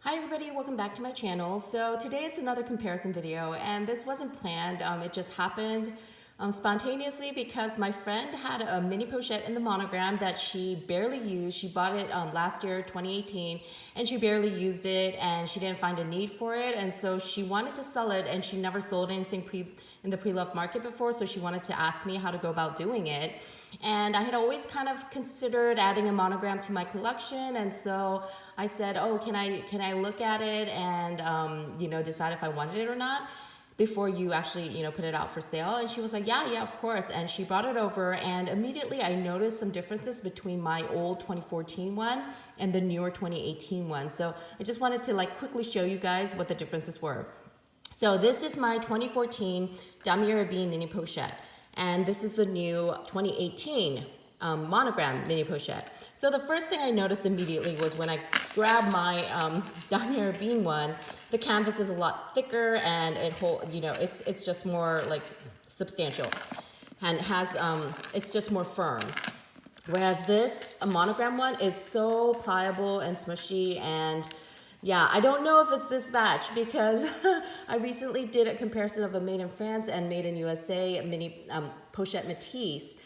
Hi everybody, welcome back to my channel. So today it's another comparison video, and this wasn't planned. It just happened spontaneously because my friend had a mini pochette in the monogram that she barely used. She bought it last year, 2018, and she barely used it, and she didn't find a need for it, and so she wanted to sell it, and she never sold anything in the pre-loved market before, so she wanted to ask me how to go about doing it. And I had always kind of considered adding a monogram to my collection, and so I said, oh, can I look at it and decide if I wanted it or not before you actually put it out for sale? And she was like, yeah, of course. And she brought it over, and immediately I noticed some differences between my old 2014 one and the newer 2018 one. So I just wanted to quickly show you guys what the differences were. So this is my 2014 Dami Arabine mini pochette, and this is the new 2018 monogram mini pochette. So the first thing I noticed immediately was when I grabbed my Dami Arabine one, the canvas is a lot thicker, and it's just more substantial, and has it's just more firm. Whereas this a monogram one is so pliable and smushy, and yeah, I don't know if it's this batch because I recently did a comparison of a made in France and made in USA mini pochette Matisse,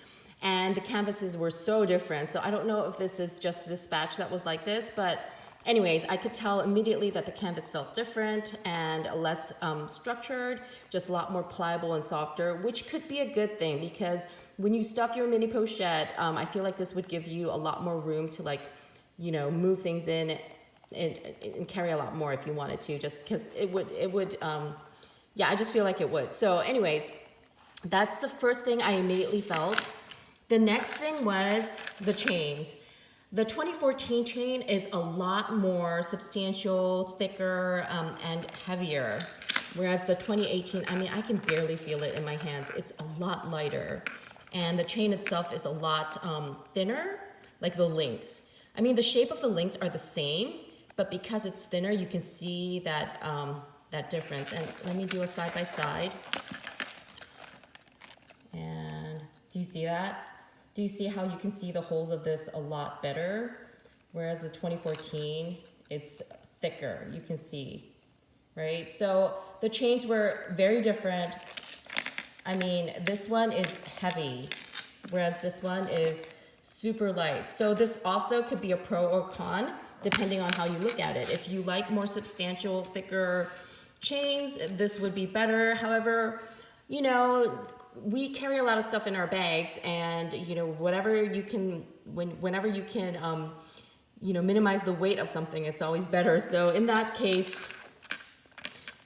and the canvases were so different. So I don't know if this is just this batch that was like this, but anyways, I could tell immediately that the canvas felt different and less structured, just a lot more pliable and softer, which could be a good thing because when you stuff your mini pochette, I feel like this would give you a lot more room to move things in and carry a lot more if you wanted to, just because it would yeah, I just feel like it would. So anyways, that's the first thing I immediately felt. The next thing was the chains. The 2014 chain is a lot more substantial, thicker, and heavier, whereas the 2018, I mean, I can barely feel it in my hands. It's a lot lighter, and the chain itself is a lot thinner, like the links. I mean, the shape of the links are the same, but because it's thinner, you can see that that difference. And let me do a side by side. And do you see that? Do you see how you can see the holes of this a lot better? Whereas the 2014, it's thicker, you can see, right? So the chains were very different. I mean, this one is heavy, whereas this one is super light. So this also could be a pro or con, depending on how you look at it. If you like more substantial, thicker chains, this would be better. However, we carry a lot of stuff in our bags, and whatever you can, whenever you can, minimize the weight of something, it's always better. So in that case,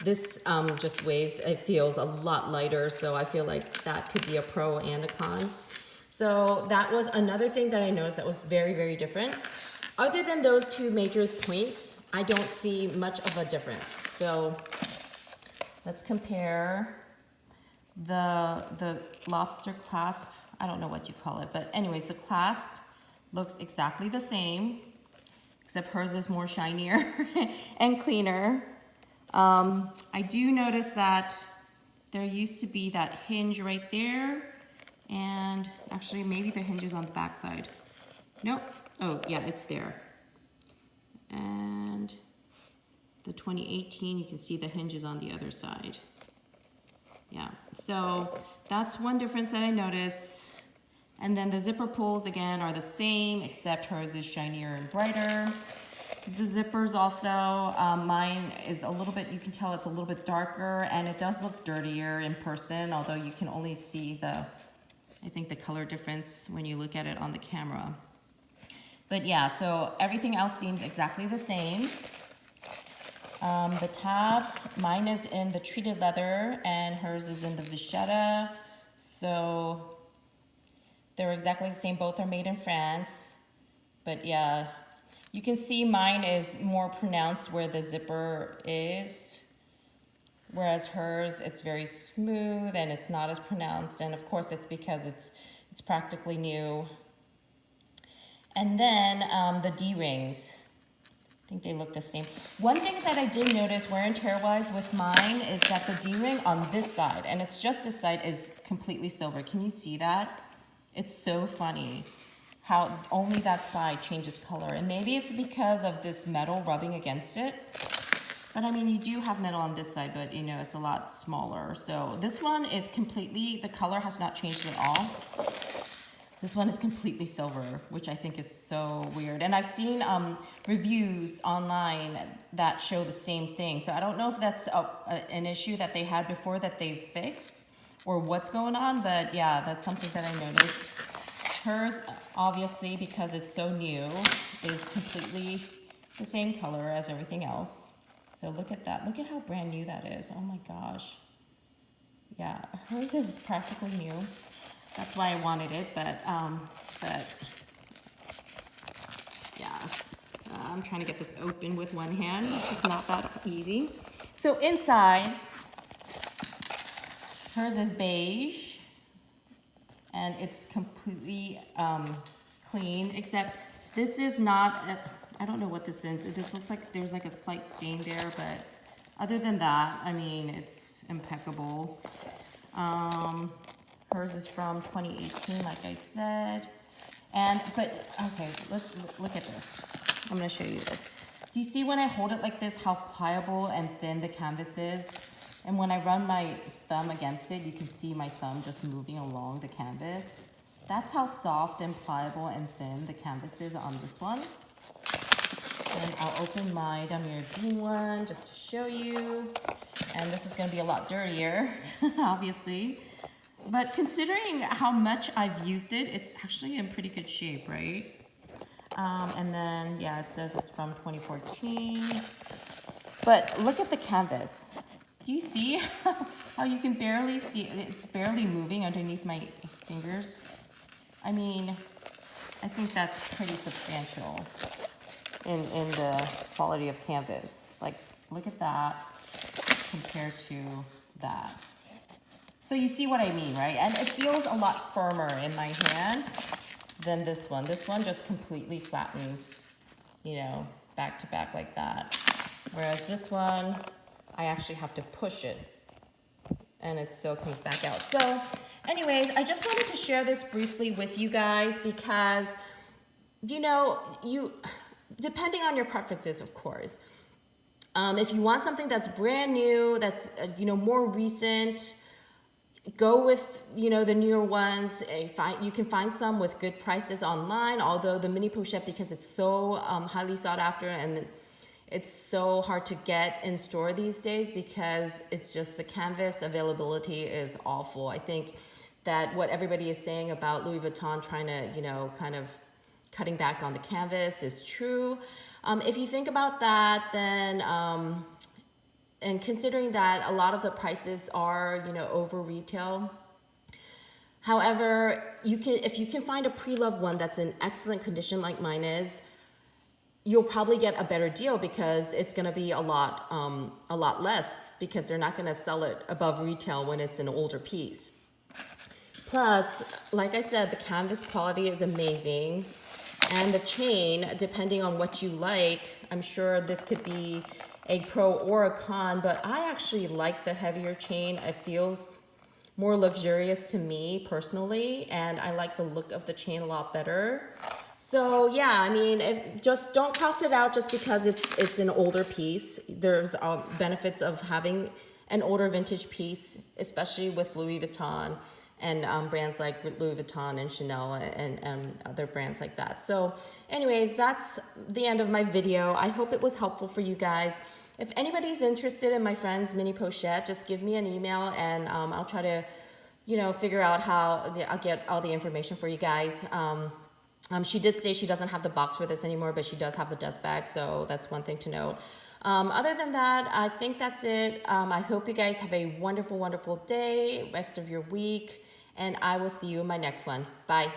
this just weighs, it feels a lot lighter. So I feel like that could be a pro and a con. So that was another thing that I noticed that was very, very different. Other than those two major points, I don't see much of a difference. So let's compare the Lobster Clasp. I don't know what you call it, but anyways, the clasp looks exactly the same, except hers is more shinier and cleaner. I do notice that there used to be that hinge right there, and actually maybe the hinge is on the back side. Nope. Oh yeah, it's there. And the 2018, you can see the hinges on the other side. Yeah, so that's one difference that I noticed. And then the zipper pulls again are the same, except hers is shinier and brighter. The zippers also, mine is a little bit, you can tell it's a little bit darker, and it does look dirtier in person, although you can only see I think the color difference when you look at it on the camera. But yeah, so everything else seems exactly the same. The tabs, mine is in the treated leather and hers is in the vachetta. So they're exactly the same. Both are made in France. But yeah, you can see mine is more pronounced where the zipper is, whereas hers, it's very smooth and it's not as pronounced. And of course, it's because it's practically new. And then the D-rings, I think they look the same. One thing that I did notice wear and tear wise with mine is that the D-ring on this side, and it's just this side, is completely silver. Can you see that? It's so funny how only that side changes color. And maybe it's because of this metal rubbing against it. But I mean, you do have metal on this side, but you know, it's a lot smaller. So this one is completely, the color has not changed at all. This one is completely silver, which I think is so weird. And I've seen reviews online that show the same thing. So I don't know if that's an issue that they had before that they've fixed or what's going on. But yeah, that's something that I noticed. Hers, obviously, because it's so new, is completely the same color as everything else. So look at that. Look at how brand new that is. Oh my gosh. Yeah, hers is practically new. That's why I wanted it, but yeah. I'm trying to get this open with one hand, which is not that easy. So inside, hers is beige. And it's completely clean, except this is not, I don't know what this is. This looks like there's like a slight stain there, but other than that, I mean, it's impeccable. Hers is from 2018, like I said. But okay, let's look at this. I'm gonna show you this. Do you see when I hold it like this, how pliable and thin the canvas is? And when I run my thumb against it, you can see my thumb just moving along the canvas. That's how soft and pliable and thin the canvas is on this one. And I'll open my Damier Green one just to show you. And this is gonna be a lot dirtier, obviously. But considering how much I've used it, it's actually in pretty good shape, right? And then, yeah, it says it's from 2014. But look at the canvas. Do you see how you can barely see, it's barely moving underneath my fingers? I mean, I think that's pretty substantial in the quality of canvas. Like, look at that compared to that. So you see what I mean, right? And it feels a lot firmer in my hand than this one. This one just completely flattens, you know, back to back like that. Whereas this one, I actually have to push it and it still comes back out. So anyways, I just wanted to share this briefly with you guys because, you know, depending on your preferences, of course, if you want something that's brand new, that's, you know, more recent, go with, you know, the newer ones. You can find some with good prices online, although the mini pochette, because it's so highly sought after and it's so hard to get in store these days because it's just the canvas availability is awful. I think that what everybody is saying about Louis Vuitton trying to, you know, kind of cutting back on the canvas is true. If you think about that, then, and considering that a lot of the prices are, you know, over retail. However, if you can find a pre-loved one that's in excellent condition like mine is, you'll probably get a better deal because it's going to be a lot less because they're not going to sell it above retail when it's an older piece. Plus, like I said, the canvas quality is amazing. And the chain, depending on what you like, I'm sure this could be a pro or a con, but I actually like the heavier chain. It feels more luxurious to me personally, and I like the look of the chain a lot better. So yeah, I mean, just don't toss it out just because it's an older piece. There's benefits of having an older vintage piece, especially with Louis Vuitton and brands like Louis Vuitton and Chanel and other brands like that. So anyways, that's the end of my video. I hope it was helpful for you guys. If anybody's interested in my friend's mini pochette, just give me an email and I'll try to, you know, figure out how I'll get all the information for you guys. She did say she doesn't have the box for this anymore, but she does have the dust bag, so that's one thing to note. Other than that, I think that's it. I hope you guys have a wonderful, wonderful day, rest of your week, and I will see you in my next one. Bye.